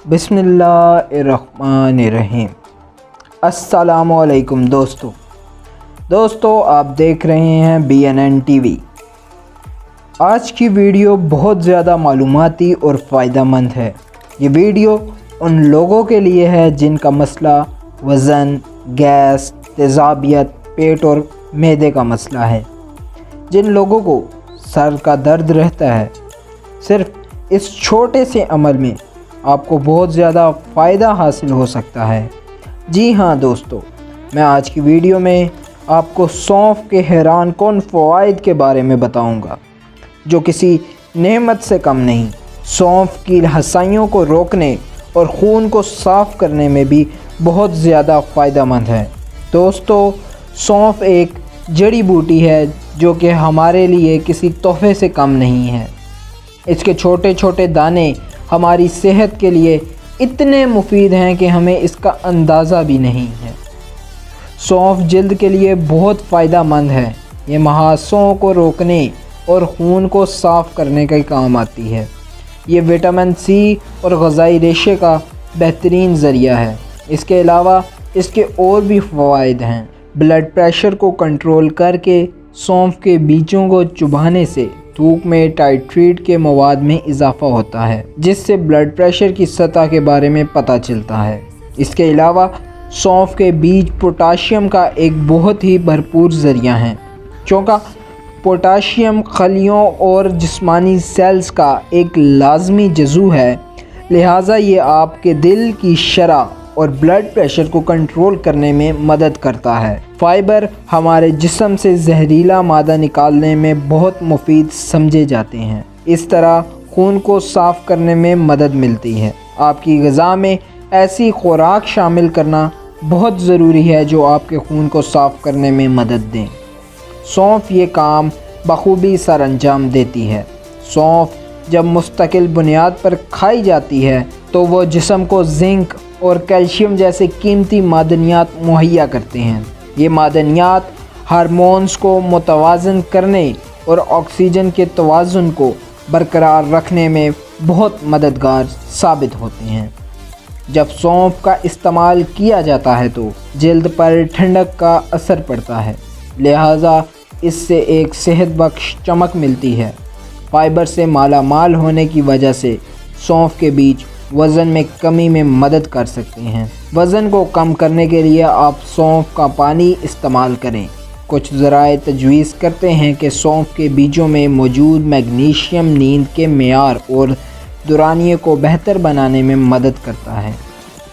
बिस्मिल्लाहिर्रहमानिर्रहीम। अस्सलामुअलैकुम दोस्तों आप देख रहे हैं BNN TV। आज की वीडियो बहुत ज़्यादा मालूमाती और फ़ायदेमंद है। ये वीडियो उन लोगों के लिए है जिनका मसला वज़न, गैस, तेज़ाबियत, पेट और मैदे का मसला है। जिन लोगों को सर का दर्द रहता है, सिर्फ इस छोटे से अमल में आपको बहुत ज़्यादा फ़ायदा हासिल हो सकता है। जी हाँ दोस्तों, मैं आज की वीडियो में आपको सौंफ के हैरान कौन फ़वाइद के बारे में बताऊंगा, जो किसी नेमत से कम नहीं। सौंफ की हसाइयों को रोकने और खून को साफ़ करने में भी बहुत ज़्यादा फ़ायदेमंद है। दोस्तों, सौंफ एक जड़ी बूटी है जो कि हमारे लिए किसी तोहफे से कम नहीं है। इसके छोटे छोटे दाने हमारी सेहत के लिए इतने मुफीद हैं कि हमें इसका अंदाज़ा भी नहीं है। सौंफ जल्द के लिए बहुत फ़ायदेमंद है। ये मुहासों को रोकने और खून को साफ़ करने के काम आती है। ये विटामिन सी और ग़िज़ाई रेशे का बेहतरीन ज़रिया है। इसके अलावा इसके और भी फ़वाइद हैं। ब्लड प्रेशर को कंट्रोल करके सौंफ के बीजों को चुबाने से थूक में टाइट्रेट के मवाद में इजाफ़ा होता है, जिससे ब्लड प्रेशर की सतह के बारे में पता चलता है। इसके अलावा सौंफ के बीज पोटाशियम का एक बहुत ही भरपूर ज़रिया हैं, क्योंकि पोटाशियम खलियों और जिस्मानी सेल्स का एक लाजमी जज़ू है। लिहाजा ये आपके दिल की शरह और ब्लड प्रेशर को कंट्रोल करने में मदद करता है। फ़ाइबर हमारे जिस्म से जहरीला मादा निकालने में बहुत मुफीद समझे जाते हैं। इस तरह खून को साफ़ करने में मदद मिलती है। आपकी ग़िज़ा में ऐसी खुराक शामिल करना बहुत ज़रूरी है जो आपके खून को साफ़ करने में मदद दें। सौंफ ये काम बखूबी सर अंजाम देती है। सौंफ जब मुस्तकिल बुनियाद पर खाई जाती है तो वो जिस्म को जिंक और कैल्शियम जैसे कीमती मादनियात मुहैया करते हैं। ये मादनियात हार्मोन्स को मुतवाज़न करने और ऑक्सीजन के तवाज़ुन को बरकरार रखने में बहुत मददगार साबित होते हैं। जब सौंफ का इस्तेमाल किया जाता है तो जल्द पर ठंडक का असर पड़ता है, लिहाजा इससे एक सेहत बख्श चमक मिलती है। फ़ाइबर से माला माल होने की वजह से सौंफ के बीज वज़न में कमी में मदद कर सकते हैं। वज़न को कम करने के लिए आप सौंफ का पानी इस्तेमाल करें। कुछ ज़राए तजवीज़ करते हैं कि सौंफ के बीजों में मौजूद मैग्नीशियम नींद के मेयार और दौरानिए को बेहतर बनाने में मदद करता है।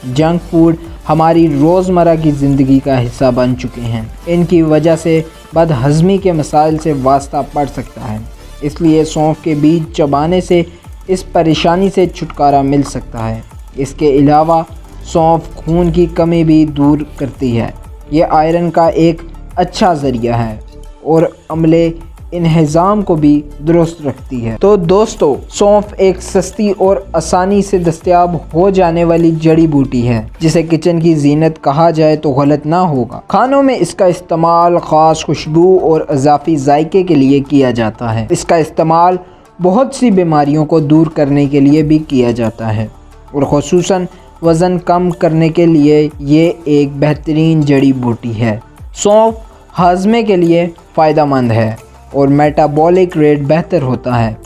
जंक फूड हमारी रोज़मर्रा की ज़िंदगी का हिस्सा बन चुके हैं। इनकी वजह से बदहज़मी के मसाइल से वास्ता पड़ सकता है, इसलिए सौंफ के बीज चबाने से इस परेशानी से छुटकारा मिल सकता है। इसके अलावा सौंफ खून की कमी भी दूर करती है। ये आयरन का एक अच्छा ज़रिया है और अमले इन्हिज़ाम को भी दुरुस्त रखती है। तो दोस्तों, सौंफ एक सस्ती और आसानी से दस्तयाब हो जाने वाली जड़ी बूटी है, जिसे किचन की जीनत कहा जाए तो गलत ना होगा। खानों में इसका इस्तेमाल ख़ास खुशबू और इजाफी जायके के लिए किया जाता है। इसका इस्तेमाल बहुत सी बीमारियों को दूर करने के लिए भी किया जाता है और ख़ुसूसन वज़न कम करने के लिए ये एक बेहतरीन जड़ी बूटी है। सौंफ हाजमे के लिए फ़ायदेमंद है और मेटाबॉलिक रेट बेहतर होता है।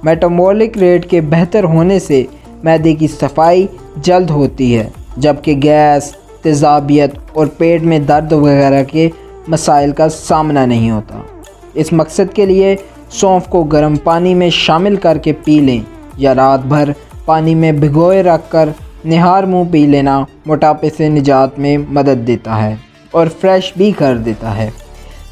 मेटाबॉलिक रेट के बेहतर होने से मैदे की सफाई जल्द होती है, जबकि गैस, तेज़ाबियत और पेट में दर्द वगैरह के मसाइल का सामना नहीं होता। इस मकसद के लिए सौंफ को गर्म पानी में शामिल करके पी लें या रात भर पानी में भिगोए रख कर निहार मुँह पी लेना मोटापे से निजात में मदद देता है और फ्रेश भी कर देता है।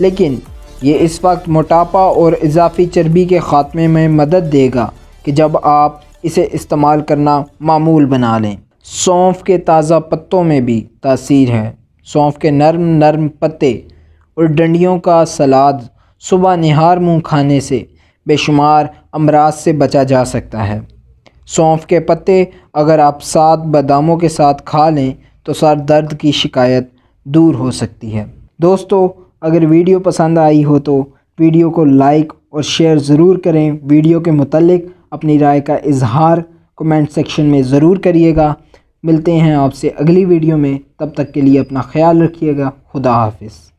लेकिन ये इस वक्त मोटापा और इजाफी चर्बी के ख़ात्मे में मदद देगा कि जब आप इसे इस्तेमाल करना मामूल बना लें। सौंफ के ताज़ा पत्तों में भी तासीर है। सौंफ के नरम नरम पत्ते और डंडियों का सलाद सुबह निहार मुँह खाने से बेशुमार अमराज से बचा जा सकता है। सौंफ के पत्ते अगर आप 7 बादामों के साथ खा लें तो सर दर्द की शिकायत दूर हो सकती है। दोस्तों, अगर वीडियो पसंद आई हो तो वीडियो को लाइक और शेयर ज़रूर करें। वीडियो के मुतालिक अपनी राय का इजहार کمنٹ سیکشن میں ضرور کریے گا۔ ملتے ہیں آپ سے اگلی ویڈیو میں، تب تک کے لیے اپنا خیال رکھیے گا۔ خدا حافظ۔